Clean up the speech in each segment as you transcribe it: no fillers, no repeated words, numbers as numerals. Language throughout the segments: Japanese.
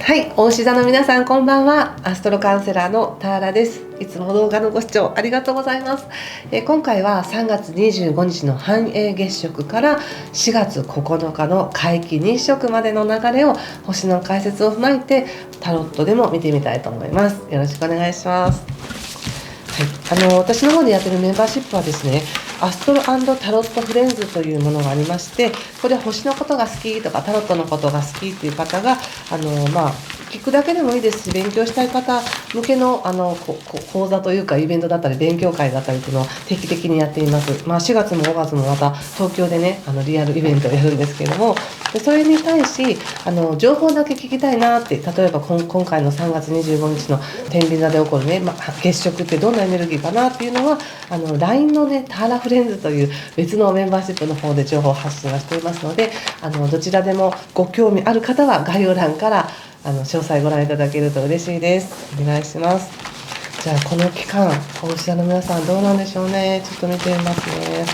はい、大志座の皆さんこんばんは。アストロカウンセラーのターラです。いつも動画のご視聴ありがとうございます。今回は3月25日の繁栄月食から4月9日の皆既日食までの流れを星の解説を踏まえてタロットでも見てみたいと思います。よろしくお願いします。はい、私の方でやってるメンバーシップはですね、アストロ&タロットフレンズというものがありまして、ここで星のことが好きとかタロットのことが好きっていう方が聞くだけでもいいですし、勉強したい方向けの講座というかイベントだったり勉強会だったりっていうのを定期的にやっています。4月も5月もまた東京でねリアルイベントをやるんですけれども、それに対し情報だけ聞きたいなって、例えば今回の3月25日の天秤座で起こるね、月食ってどんなエネルギーかなっていうのはLINE のねターラフレンズという別のメンバーシップの方で情報発信はしていますので、どちらでもご興味ある方は概要欄から詳細ご覧いただけると嬉しいです。お願いします。じゃあこの期間大志座の皆さんどうなんでしょうね。ちょっと見てみますね。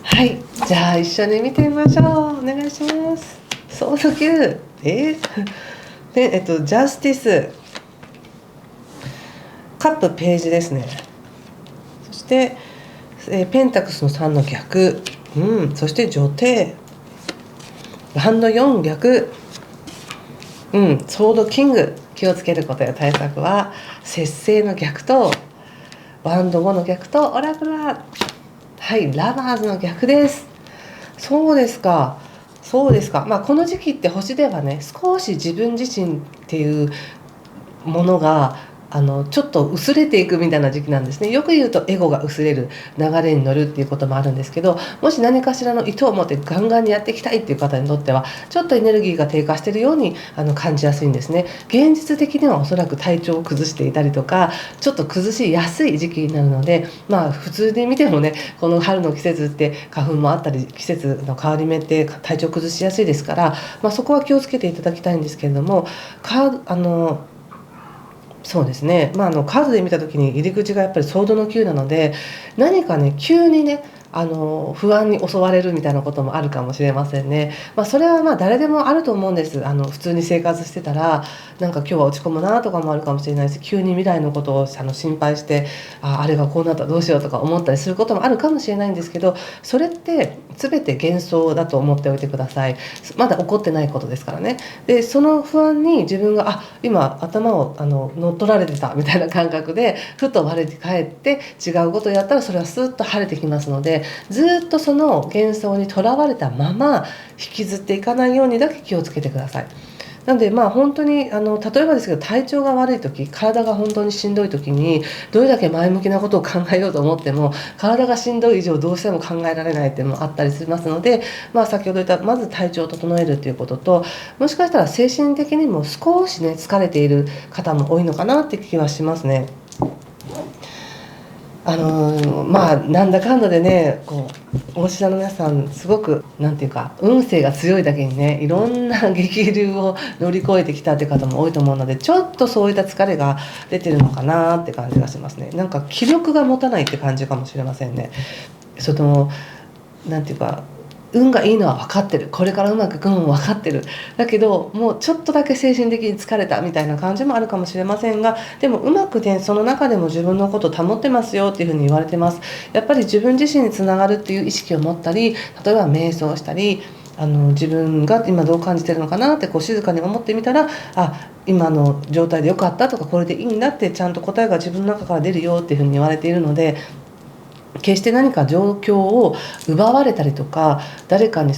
はい、じゃあ一緒に見てみましょう。お願いします。ソード9でジャスティスカップページですね。そして、ペンタクスの3の逆、そして女帝ハンド4逆、ソードキング。気をつけることや対策は節制の逆とワンド5の逆とオラクルはラバーズの逆です。そうですか。この時期って星ではね、少し自分自身っていうものがちょっと薄れていくみたいな時期なんですね。よく言うとエゴが薄れる、流れに乗るっていうこともあるんですけど、もし何かしらの意図を持ってガンガンにやっていきたいっていう方にとってはちょっとエネルギーが低下しているように感じやすいんですね。現実的にはおそらく体調を崩していたりとか、ちょっと崩しやすい時期になるので、普通で見てもね、この春の季節って花粉もあったり、季節の変わり目って体調崩しやすいですから、そこは気をつけていただきたいんですけれども、そうですね、カードで見た時に入り口がやっぱりソードの9なので、何かね急にね不安に襲われるみたいなこともあるかもしれませんね。それは誰でもあると思うんです。普通に生活してたらなんか今日は落ち込むなとかもあるかもしれないし、急に未来のことを心配してあれがこうなったらどうしようとか思ったりすることもあるかもしれないんですけど、それって全て幻想だと思っておいてください。まだ起こってないことですからね。でその不安に自分が今頭を乗っ取られてたみたいな感覚でふと我に返って違うことをやったら、それはスーッと晴れてきますので、ずっとその幻想にとらわれたまま引きずっていかないようにだけ気をつけてください。なので本当に例えばですけど、体調が悪い時、体が本当にしんどい時にどれだけ前向きなことを考えようと思っても体がしんどい以上どうしても考えられないっていうのもあったりしますので、先ほど言ったまず体調を整えるっていうことと、もしかしたら精神的にも少しね疲れている方も多いのかなって気はしますね。なんだかんだでね大志座の皆さんすごくなんていうか運勢が強いだけにね、いろんな激流を乗り越えてきたって方も多いと思うので、ちょっとそういった疲れが出てるのかなって感じがしますね。なんか気力が持たないって感じかもしれませんね。それともなんていうか運がいいのは分かってる、これからうまくいくのも分かってる、だけどもうちょっとだけ精神的に疲れたみたいな感じもあるかもしれませんが、でもうまくねその中でも自分のことを保ってますよっていうふうに言われてます。やっぱり自分自身につながるっていう意識を持ったり、例えば瞑想したり自分が今どう感じてるのかなって静かに思ってみたら、今の状態でよかったとか、これでいいんだってちゃんと答えが自分の中から出るよっていうふうに言われているので、決して何か状況を奪われたりとか、誰かに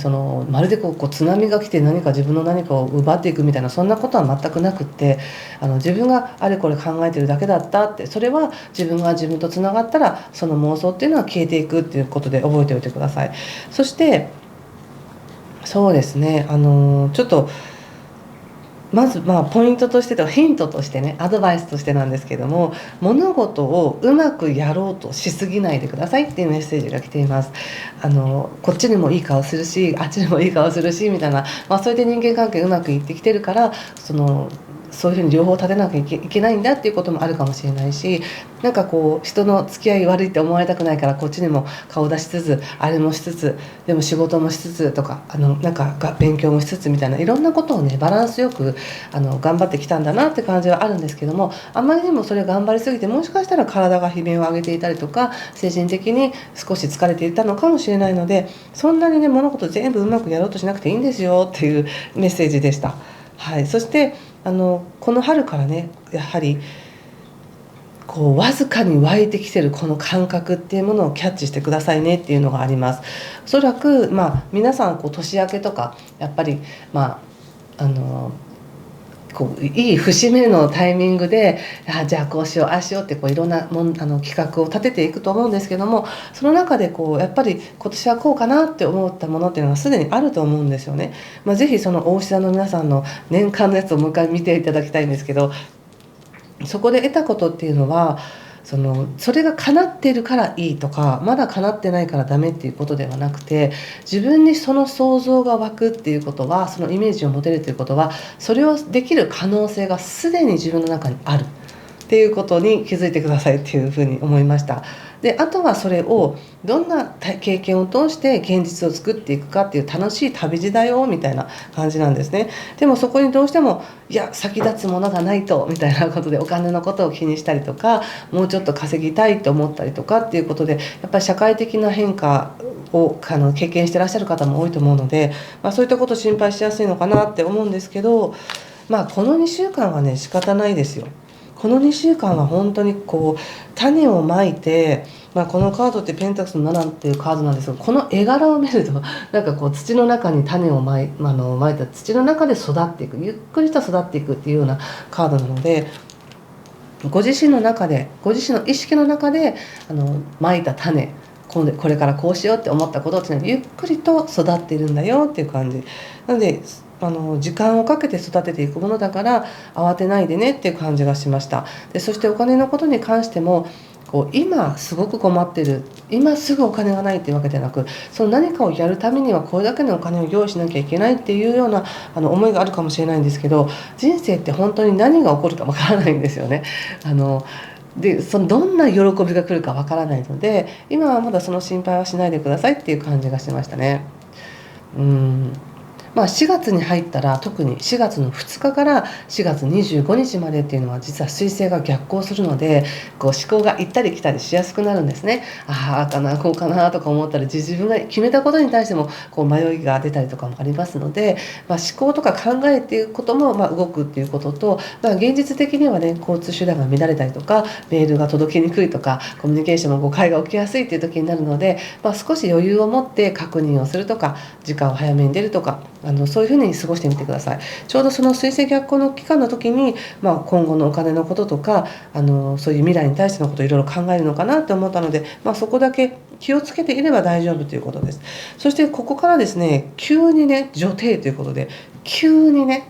まるで津波が来て何か自分の何かを奪っていくみたいな、そんなことは全くなくって、自分があれこれ考えてるだけだったって、それは自分が自分とつながったらその妄想っていうのは消えていくっていうことで覚えておいてください。そしてそうですね、ちょっとまずポイントとしてとヒントとしてね、アドバイスとしてなんですけども、物事をうまくやろうとしすぎないでくださいっていうメッセージが来ています。こっちにもいい顔するしあっちにもいい顔するしみたいな、それで人間関係うまくいってきてるから、そういうふうに両方立てなきゃいけないんだっていうこともあるかもしれないし、なんかこう人の付き合い悪いって思われたくないからこっちにも顔出しつつ、あれもしつつ、でも仕事もしつつとか、なんか勉強もしつつみたいな、いろんなことをねバランスよく頑張ってきたんだなって感じはあるんですけども、あまりにもそれ頑張りすぎて、もしかしたら体が悲鳴を上げていたりとか、精神的に少し疲れていたのかもしれないので、そんなにね物事全部うまくやろうとしなくていいんですよっていうメッセージでした。はい、そしてこの春からね、やはりこうわずかに湧いてきてるこの感覚っていうものをキャッチしてくださいねっていうのがあります。おそらく、皆さんこう年明けとかやっぱりこういい節目のタイミングで、じゃあこうしようああしようってこういろんな企画を立てていくと思うんですけども、その中でこうやっぱり今年はこうかなって思ったものっていうのがすでにあると思うんですよね。ぜひその大志座の皆さんの年間のやつをもう一回見ていただきたいんですけど、そこで得たことっていうのは、それが叶っているからいいとか、まだ叶ってないからダメっていうことではなくて、自分にその想像が湧くっていうことは、そのイメージを持てるということは、それをできる可能性がすでに自分の中にあるっていうことに気づいてくださいっていうふうに思いました。であとはそれをどんな経験を通して現実を作っていくかっていう楽しい旅路だよみたいな感じなんですね。でもそこにどうしても先立つものがないとみたいなことでお金のことを気にしたりとか、もうちょっと稼ぎたいと思ったりとかっていうことで、やっぱり社会的な変化を経験してらっしゃる方も多いと思うので、そういったことを心配しやすいのかなって思うんですけど、この2週間はね仕方ないですよ。この2週間は本当にこう種をまいて、このカードってペンタクスの7っていうカードなんですが、この絵柄を見るとなんかこう土の中に種をまいた土の中で育っていく、ゆっくりと育っていくっていうようなカードなので、ご自身の中で、ご自身の意識の中でまいた種、これからこうしようって思ったことっていうのはゆっくりと育っているんだよっていう感じなので、時間をかけて育てていくものだから慌てないでねっていう感じがしました。でそしてお金のことに関しても、今すごく困ってる、今すぐお金がないっていうわけではなく、その何かをやるためにはこれだけのお金を用意しなきゃいけないっていうような思いがあるかもしれないんですけど、人生って本当に何が起こるかわからないんですよね。でどんな喜びが来るかわからないので、今はまだその心配はしないでくださいっていう感じがしましたね。4月に入ったら、特に4月の2日から4月25日までっていうのは実は水星が逆行するので、思考が行ったり来たりしやすくなるんですね。あかなこうかなとか思ったり、自分が決めたことに対しても迷いが出たりとかもありますので、思考とか考えっていうことも動くっていうことと、現実的にはね交通手段が乱れたりとか、メールが届きにくいとか、コミュニケーションも誤解が起きやすいっていう時になるので、少し余裕を持って確認をするとか、時間を早めに出るとか、そういうふうに過ごしてみてください。ちょうどその水星逆行の期間の時に、今後のお金のこととかそういう未来に対してのことをいろいろ考えるのかなと思ったので、そこだけ気をつけていれば大丈夫ということです。そしてここからですね、急にね女帝ということで、急にね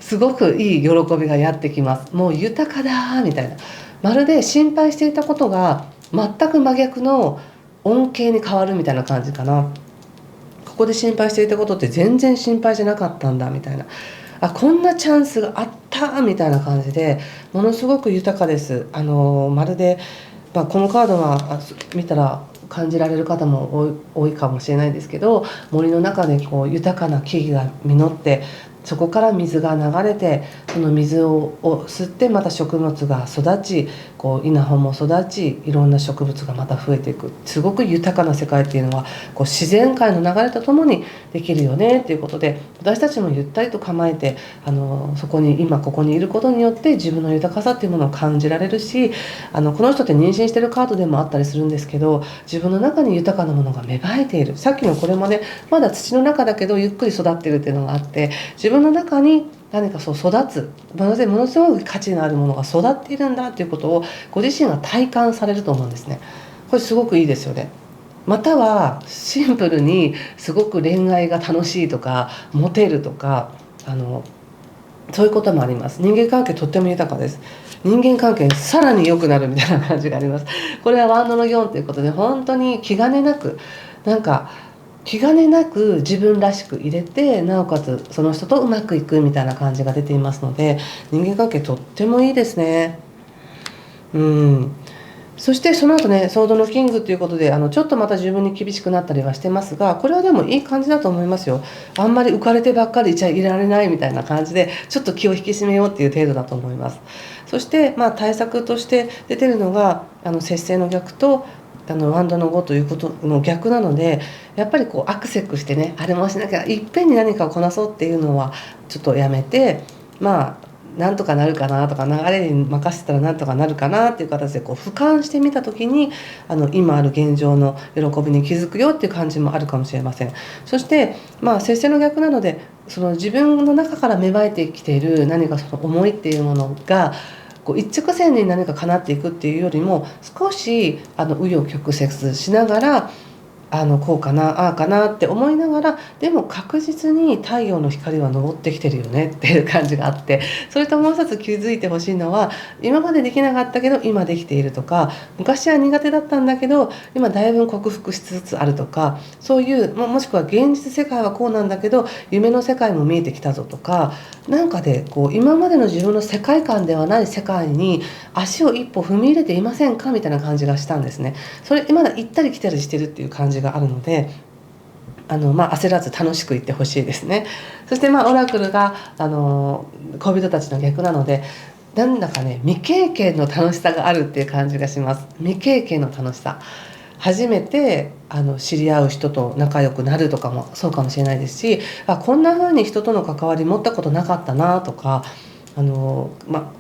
すごくいい喜びがやってきます。もう豊かだみたいな、まるで心配していたことが全く真逆の恩恵に変わるみたいな感じかな。ここで心配していたことって全然心配じゃなかったんだみたいな、こんなチャンスがあったみたいな感じで、ものすごく豊かです。まるで、このカードが見たら感じられる方も多いかもしれないですけど、森の中で豊かな木々が実って、そこから水が流れて、その水を吸ってまた植物が育ち、稲穂も育ち、いろんな植物がまた増えていく、すごく豊かな世界っていうのは自然界の流れとともにできるよねっていうことで、私たちもゆったりと構えてそこに今ここにいることによって自分の豊かさっていうものを感じられるし、この人って妊娠してるカードでもあったりするんですけど、自分の中に豊かなものが芽生えている。さっきのこれもね、まだ土の中だけどゆっくり育っているっていうのがあって、自分の中に何か育つものすごく価値のあるものが育っているんだということをご自身が体感されると思うんですね。これすごくいいですよね。またはシンプルにすごく恋愛が楽しいとかモテるとか、そういうこともあります。人間関係とっても豊かです。人間関係さらに良くなるみたいな感じがあります。これはワンドの4ということで、本当に気兼ねなく、なんか気兼ねなく自分らしく入れて、なおかつその人とうまくいくみたいな感じが出ていますので、人間関係とってもいいですね。うん。そしてその後ね、ソードのキングということで、ちょっとまた自分に厳しくなったりはしてますが、これはでもいい感じだと思いますよ。あんまり浮かれてばっかりいちゃいられないみたいな感じで、ちょっと気を引き締めようっていう程度だと思います。そして対策として出てるのが節制の逆とワンドの5ということの逆なので、やっぱりこうアクセクしてね、あれもしなきゃいっぺんに何かをこなそうっていうのはちょっとやめて、なんとかなるかなとか、流れに任せたらなんとかなるかなっていう形でこう俯瞰してみた時に今ある現状の喜びに気づくよっていう感じもあるかもしれません。そして節制の逆なので、その自分の中から芽生えてきている何かその思いっていうものがこう一直線に何か叶っていくっていうよりも、少し紆余曲折しながらこうかなああかなって思いながら、でも確実に太陽の光は昇ってきてるよねっていう感じがあって、それともう一つ気づいてほしいのは、今までできなかったけど今できているとか、昔は苦手だったんだけど今だいぶ克服しつつあるとか、そういうもしくは現実世界はこうなんだけど夢の世界も見えてきたぞとか、なんかでこう今までの自分の世界観ではない世界に足を一歩踏み入れていませんかみたいな感じがしたんですね。それまだ行ったり来たりしてるっていう感じがあるので、焦らず楽しくいってほしいですね。そしてオラクルが恋人たちの逆なので、なんだかね、未経験の楽しさがあるっていう感じがします。未経験の楽しさ、初めて知り合う人と仲良くなるとかもそうかもしれないですし、こんな風に人との関わり持ったことなかったなとか、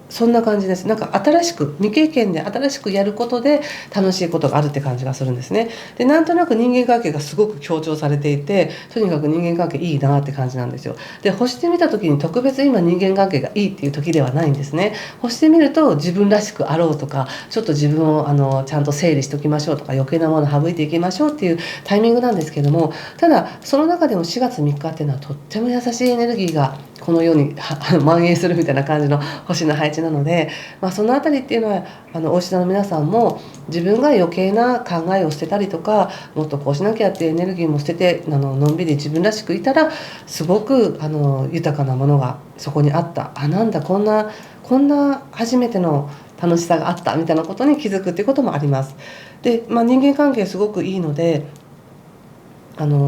そんな感じです。なんか新しく未経験で新しくやることで楽しいことがあるって感じがするんですね。でなんとなく人間関係がすごく強調されていて、とにかく人間関係いいなって感じなんですよ。で干してみた時に特別今人間関係がいいっていう時ではないんですね。干してみると自分らしくあろうとか、ちょっと自分をちゃんと整理しておきましょうとか、余計なものを省いていきましょうっていうタイミングなんですけども、ただその中でも4月3日っていうのはとっても優しいエネルギーがこの世に蔓延するみたいな感じの星の配置なので、そのあたりっていうのはお牛座の皆さんも自分が余計な考えを捨てたりとか、もっとこうしなきゃっていうエネルギーも捨ててのんびり自分らしくいたら、すごく豊かなものがそこにあった、なんだこんな初めての楽しさがあったみたいなことに気づくっていうこともあります。で、人間関係すごくいいので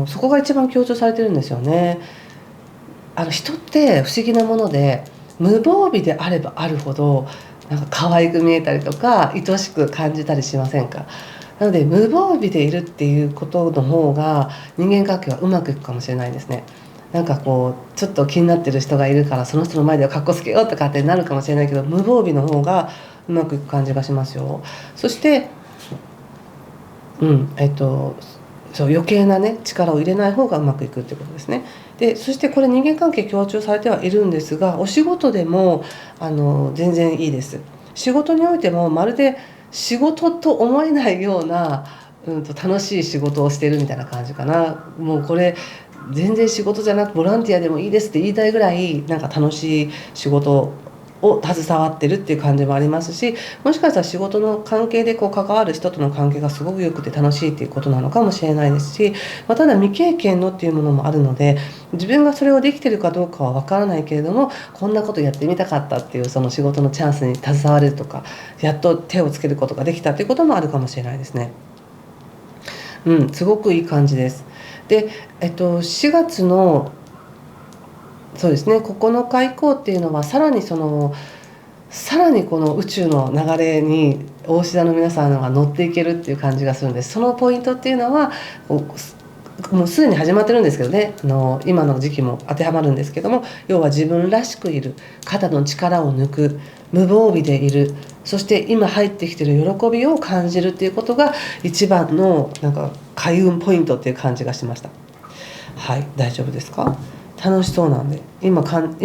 そこが一番強調されてるんですよね。人って不思議なもので、無防備であればあるほどなんか可愛く見えたりとか愛しく感じたりしませんか。なので無防備でいるっていうことの方が人間関係はうまくいくかもしれないですね。なんかこうちょっと気になってる人がいるからその人の前ではかっこつけようとかってなるかもしれないけど、無防備の方がうまくいく感じがしますよ。そしてそう余計なね力を入れない方がうまくいくってことですね。でそしてこれ人間関係強調されてはいるんですが、お仕事でも全然いいです。仕事においてもまるで仕事と思えないような、楽しい仕事をしてるみたいな感じかな。もうこれ全然仕事じゃなくボランティアでもいいですって言いたいぐらい、なんか楽しい仕事を携わってるっていう感じもありますし、もしかしたら仕事の関係でこう関わる人との関係がすごく良くて楽しいっていうことなのかもしれないですし、ただ未経験のっていうものもあるので、自分がそれをできてるかどうかは分からないけれども、こんなことやってみたかったっていうその仕事のチャンスに携われるとか、やっと手をつけることができたっていうこともあるかもしれないですね。すごくいい感じです。で、4月のそうですね、9日以降っていうのはさらにこの宇宙の流れに大志座の皆さんが乗っていけるっていう感じがするんです。そのポイントっていうのはもうすでに始まってるんですけどね、今の時期も当てはまるんですけども、要は自分らしくいる、肩の力を抜く、無防備でいる、そして今入ってきてる喜びを感じるっていうことが一番のなんか開運ポイントっていう感じがしました。はい、大丈夫ですか。楽しそうなんで、今感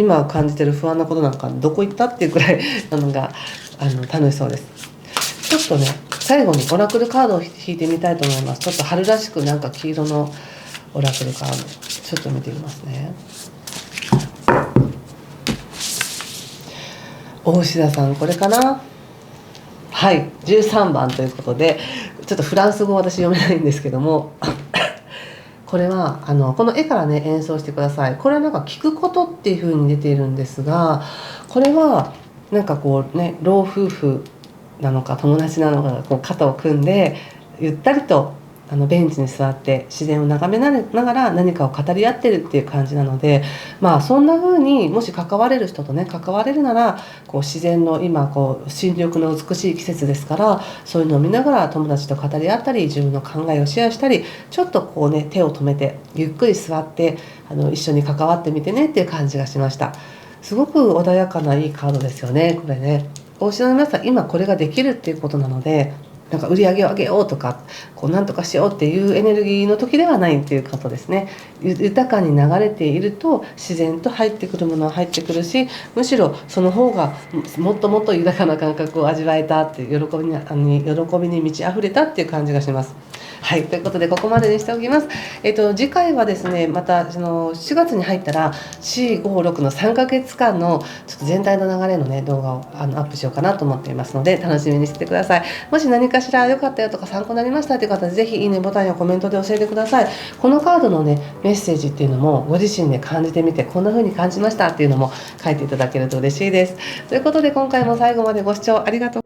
じてる不安なことなんかどこ行ったっていうくらいなのが楽しそうです。ちょっとね、最後にオラクルカードを引いてみたいと思います。ちょっと春らしくなんか黄色のオラクルカードちょっと見てみますね。大志田さん、これかな。はい、13番ということで、ちょっとフランス語私読めないんですけどもこれはこの絵からね演奏してください。これはなんか聞くことっていう風に出ているんですが、これはなんかこうね、老夫婦なのか友達なのかがこう肩を組んでゆったりとベンチに座って自然を眺めながら何かを語り合ってるっていう感じなので、まあそんな風にもし関われる人とね関われるなら、こう自然の今こう新緑の美しい季節ですから、そういうのを見ながら友達と語り合ったり、自分の考えをシェアしたり、ちょっとこうね手を止めてゆっくり座って一緒に関わってみてねっていう感じがしました。すごく穏やかないいカードですよね、これね。お牛座の皆さん、今これができるっていうことなので、なんか売り上げを上げようとか、こうなんとかしようっていうエネルギーの時ではないっていうことですね。豊かに流れていると自然と入ってくるものは入ってくるし、むしろその方がもっともっと豊かな感覚を味わえたっていう喜びに満ち溢れたっていう感じがします。はい、ということでここまでにしておきます。次回はですね、また4月に入ったら4、5、6の3ヶ月間のちょっと全体の流れのね動画をアップしようかなと思っていますので、楽しみにしててください。もし何かしら良かったよとか参考になりましたという方は、ぜひいいねボタンやコメントで教えてください。このカードのねメッセージっていうのもご自身で感じてみて、こんな風に感じましたっていうのも書いていただけると嬉しいです。ということで今回も最後までご視聴ありがとう